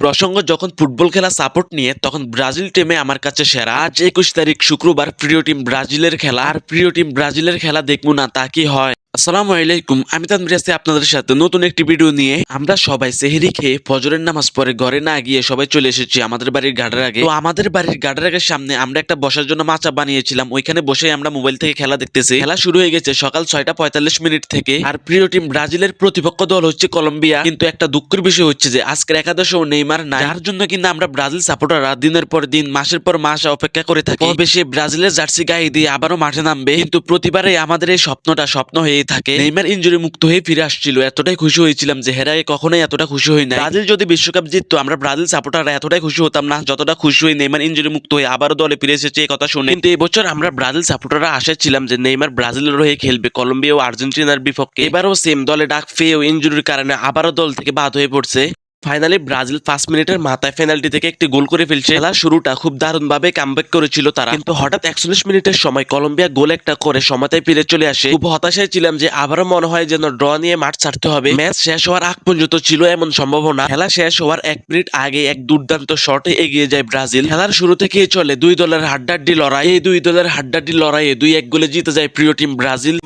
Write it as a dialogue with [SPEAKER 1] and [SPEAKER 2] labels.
[SPEAKER 1] প্রসঙ্গ যখন ফুটবল খেলা সাপোর্ট নিয়ে, তখন ব্রাজিল টিমে আমার কাছে সেরা। আজ 21 তারিখ শুক্রবার, প্রিয় টিম ব্রাজিলের খেলা। আর প্রিয় টিম ব্রাজিলের খেলা দেখবো না তা কি হয়? আসসালামু আলাইকুম, আমি তানভীর আছি আপনাদের সাথে নতুন একটি ভিডিও নিয়ে। আমরা সবাই সেহরি খেয়ে ফজরের নামাজ পড়ে ঘরে না গিয়ে সবাই চলে এসেছি আমাদের বাড়ির গাড়ের আগে। তো আমাদের বাড়ির গাড়ের আগের সামনে আমরা একটা বসার জন্য মাচা বানিয়েছিলাম, ওইখানে বসে আমরা মোবাইল থেকে খেলা দেখতেছি। খেলা শুরু হয়ে গেছে সকাল 6:45 থেকে। আর প্রিয় টিম ব্রাজিলের প্রতিপক্ষ দল হচ্ছে কলম্বিয়া। কিন্তু একটা দুঃখের বিষয় হচ্ছে যে আজকের একাদশেও নেইমার নাই, যার জন্য কিন্তু আমরা ব্রাজিল সাপোর্টাররা দিনের পর দিন, মাসের পর মাস অপেক্ষা করে থাকি কবে সে ব্রাজিলের জার্সি গায়ে দিয়ে আবারও মাঠে নামবে। কিন্তু প্রতিবারে আমাদের এই স্বপ্নটা স্বপ্ন হয়েই থাকে। নেইমার ইনজুরি মুক্ত হয়ে ফিরে আসছিল, এতটাই খুশি হয়েছিলাম যে হেরায় কখনোই এতটা খুশি হই না। ব্রাজিল যদি বিশ্বকাপ জিততো, আমরা ব্রাজিল সাপোর্টাররা এতটাই খুশি হতাম না যতটা খুশি হই নেইমার ইনজুরি মুক্ত হয়ে আবারও দলে ফিরে এসেছে এই কথা শুনে। কিন্তু এবছর আমরা ব্রাজিল সাপোর্টাররা আশাছিলাম যে নেইমার ব্রাজিলের হয়ে খেলবে কলম্বিয়া ও আর্জেন্টিনার বিপক্ষে। এবারও সেম দলে ডাক পেয়েও ইনজুরির কারণে আবারও দল থেকে বাদ হয়ে পড়ছে। ফাইনালি ব্রাজিল 5 মিনিটের মাথায় পেনাল্টি থেকে একটি গোল করে ফেলছে। খেলার শুরুটা খুব দারুণভাবে কামব্যাক করেছিল তারা, কিন্তু হঠাৎ 41 মিনিটের সময় কলম্বিয়া গোল একটা করে সময়তে ফিরে চলে আসে। খুব হতাশায় ছিলাম যে আবারও মনে হয় যেন ড্র নিয়ে মাঠ ছাড়তে হবে। ম্যাচ শেষ হওয়ার আগ পর্যন্ত ছিল এমন সম্ভাবনা। খেলা শেষ হওয়ার 1 মিনিট আগে এক দুর্দান্ত শটে এগিয়ে যায় ব্রাজিল। খেলার শুরু থেকেই চলে দুই দলের হাড্ডাহাড্ডি লড়াই। এই দুই দলের হাড্ডাহাড্ডি লড়াইয়ে 2-1 গোলে জিতে যায় প্রিয় টিম ব্রাজিল।